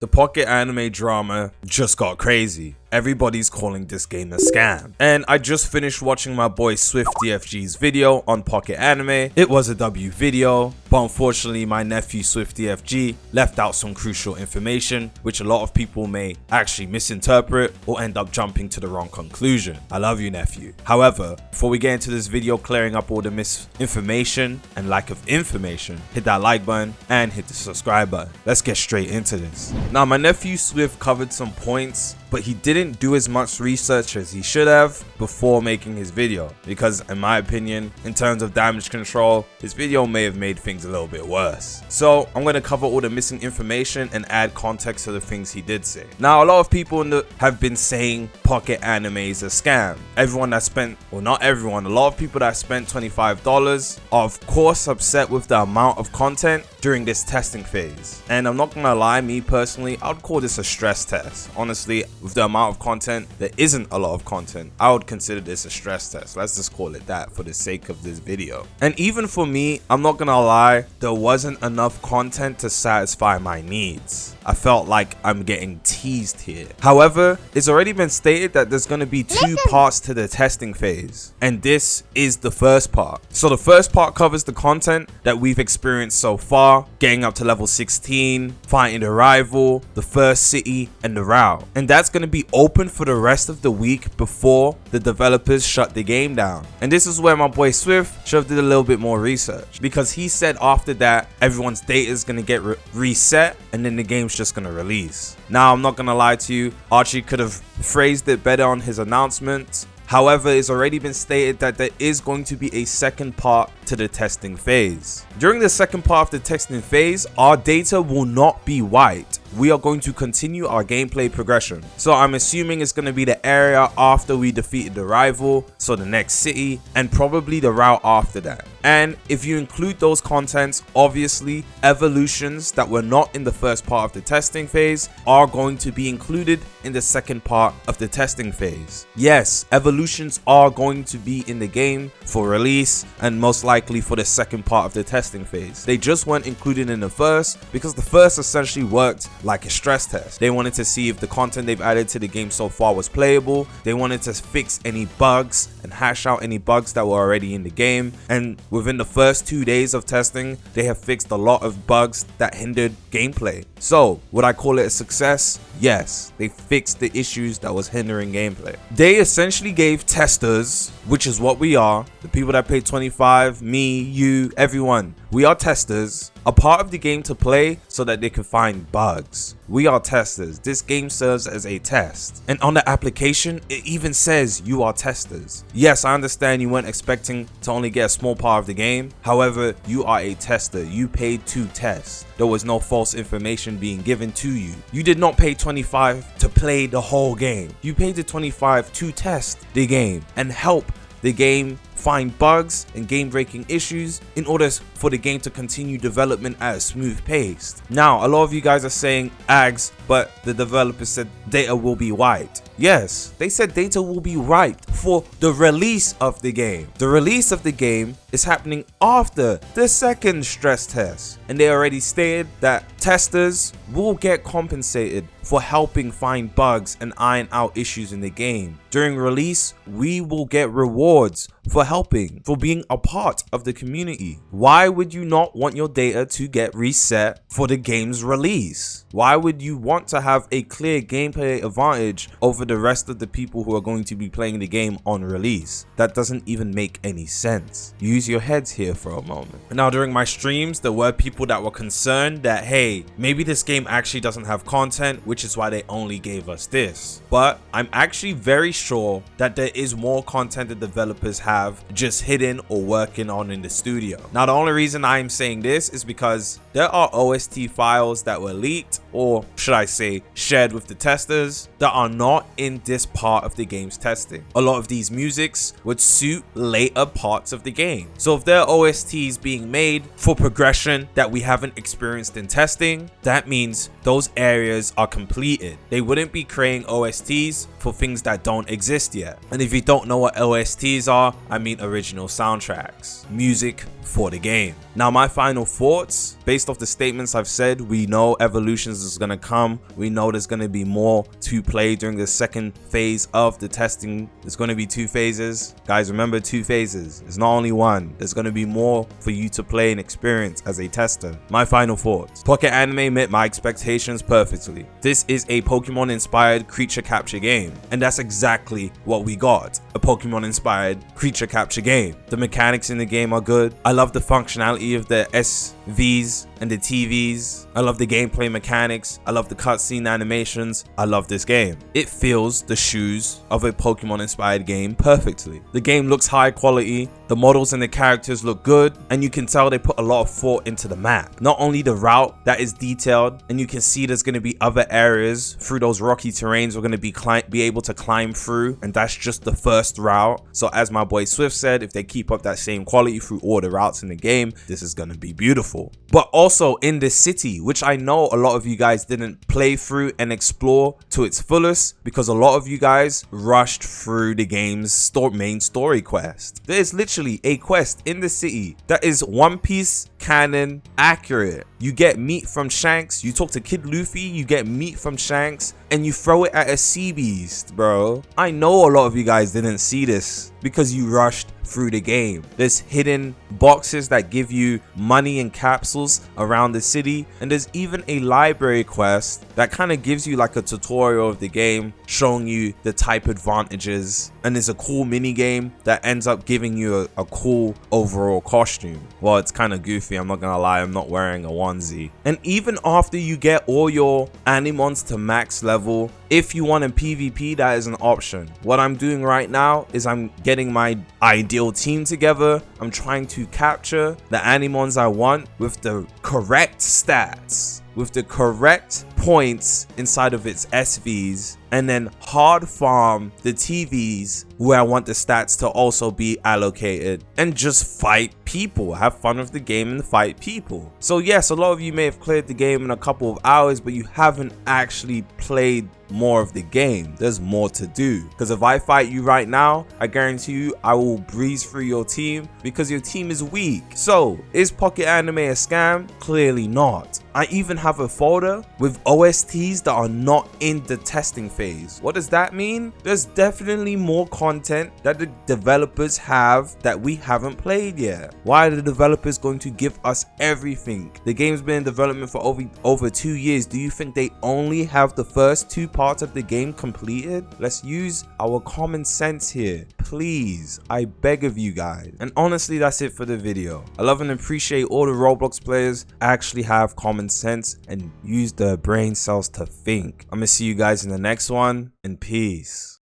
The pocket anime drama just got crazy. Everybody's calling this game a scam. And I just finished watching my boy SwiftDFG's video on Pocket Anime. It was a W video, but unfortunately my nephew SwiftDFG left out some crucial information, which a lot of people may actually misinterpret or end up jumping to the wrong conclusion. I love you, nephew. However, before we get into this video clearing up all the misinformation and lack of information, hit that like button and hit the subscribe button. Let's get straight into this. Now, my nephew Swift covered some points, but he didn't do as much research as he should have before making his video, because in my opinion, in terms of damage control, his video may have made things a little bit worse. So I'm going to cover all the missing information and add context to the things he did say. Now, a lot of people have been saying Pocket Anime is a scam. Everyone that spent, well, not everyone, a lot of people that spent $25 are of course upset with the amount of content during this testing phase. And I'm not gonna lie, me personally, I would call this a stress test. Honestly, with the amount of content, there isn't a lot of content. I would consider this a stress test. Let's just call it that for the sake of this video. And even for me, I'm not gonna lie, there wasn't enough content to satisfy my needs. I felt like I'm getting teased here. However, it's already been stated that there's going to be two parts to the testing phase, and this is the first part. So the first part covers the content that we've experienced so far, getting up to level 16, fighting the rival, the first city, and the route. And that's going to be open for the rest of the week before the developers shut the game down. And this is where my boy Swift should have did a little bit more research, because he said after that everyone's data is going to get reset and then the game's just gonna release. Now, I'm not gonna lie to you, Archie could have phrased it better on his announcement. However, it's already been stated that there is going to be a second part to the testing phase. During the second part of the testing phase, our data will not be wiped. We are going to continue our gameplay progression. So I'm assuming it's going to be the area after we defeated the rival, so the next city, and probably the route after that. And if you include those contents, obviously evolutions that were not in the first part of the testing phase are going to be included in the second part of the testing phase. Yes, evolutions are going to be in the game for release and most likely for the second part of the testing phase. They just weren't included in the first because the first essentially worked like a stress test. They wanted to see if the content they've added to the game so far was playable. They wanted to fix any bugs and hash out any bugs that were already in the game. And within the first 2 days of testing, they have fixed a lot of bugs that hindered gameplay. So would I call it a success? Yes, they fixed the issues that was hindering gameplay. They essentially gave testers, which is what we are, the people that paid 25, me, you, everyone, we are testers, a part of the game to play so that they can find bugs. We are testers. This game serves as a test. And on the application, it even says you are testers. Yes, I understand you weren't expecting to only get a small part of the game. However, you are a tester. You paid to test. There was no false information being given to you. You did not pay 25 to play the whole game. You paid the 25 to test the game and help the game find bugs and game-breaking issues in order for the game to continue development at a smooth pace. Now, a lot of you guys are saying agz, but the developer said data will be wiped. Yes, they said data will be wiped for the release of the game. The release of the game is happening after the second stress test, and they already stated that testers will get compensated for helping find bugs and iron out issues in the game. During release, we will get rewards for helping, for being a part of the community. Why would you not want your data to get reset for the game's release? Why would you want to have a clear gameplay advantage over the rest of the people who are going to be playing the game on release? That doesn't even make any sense. Use your heads here for a moment. Now, during my streams, there were people that were concerned that, hey, maybe this game actually doesn't have content, which is why they only gave us this. But I'm actually very sure that there is more content the developers have just hidden or working on in the studio. Now, the only reason I'm saying this is because there are OST files that were leaked, or should I say shared with the testers, that are not in this part of the game's testing. A lot of these musics would suit later parts of the game. So if there are OSTs being made for progression that we haven't experienced in testing, that means those areas are completed. They wouldn't be creating OSTs for things that don't exist yet. And if you don't know what OSTs are, I mean original soundtracks, music for the game. Now, my final thoughts, based off the statements I've said, we know evolutions developers is going to come. We know there's going to be more to play during the second phase of the testing. There's going to be 2 phases. Guys, remember 2 phases. It's not only one. There's going to be more for you to play and experience as a tester. My final thoughts. Pocket Anime met my expectations perfectly. This is a Pokemon inspired creature capture game, and that's exactly what we got. A Pokemon inspired creature capture game. The mechanics in the game are good. I love the functionality of the SVs and the TVs. I love the gameplay mechanics. I love the cutscene animations. I love this game. It fills the shoes of a Pokemon inspired game perfectly. The game looks high quality. The models and the characters look good, and you can tell they put a lot of thought into the map. Not only the route that is detailed, and you can see there's going to be other areas through those rocky terrains we're going to be able to climb through, and that's just the first route. So as my boy Swift said, if they keep up that same quality through all the routes in the game, this is going to be beautiful. But also in the city, which I know a lot of you guys didn't play through and explore to its fullest, because a lot of you guys rushed through the game's main story quest. There is literally a quest in the city that is One Piece canon accurate. You get meat from Shanks, you talk to Kid Luffy, you get meat from Shanks, and you throw it at a sea beast, bro. I know a lot of you guys didn't see this because you rushed through the game. There's hidden boxes that give you money and capsules around the city, and there's even a library quest that kind of gives you like a tutorial of the game, showing you the type advantages, and there's a cool mini game that ends up giving you a cool overall costume. Well, it's kind of goofy, I'm not gonna lie, I'm not wearing a onesie. And even after you get all your Animons to max level, if you want a PvP, that is an option. What I'm doing right now is I'm getting my ideal team together. I'm trying to capture the Animons I want with the correct stats, with the correct points inside of its SVs, and then hard farm the TVs where I want the stats to also be allocated, and just fight people, have fun with the game and fight people. So yes, a lot of you may have cleared the game in a couple of hours, but you haven't actually played more of the game. There's more to do, because if I fight you right now, I guarantee you I will breeze through your team because your team is weak. So is Pocket Anime a scam? Clearly not. I even have a folder with OSTs that are not in the testing phase. What does that mean? There's definitely more content that the developers have that we haven't played yet. Why are the developers going to give us everything? The game's been in development for over 2 years. Do you think they only have the first 2 parts of the game completed? Let's use our common sense here, please. I beg of you guys. And honestly, that's it for the video. I love and appreciate all the Roblox players actually have common sense and use their brain cells to think. I'm gonna see you guys in the next one, and peace.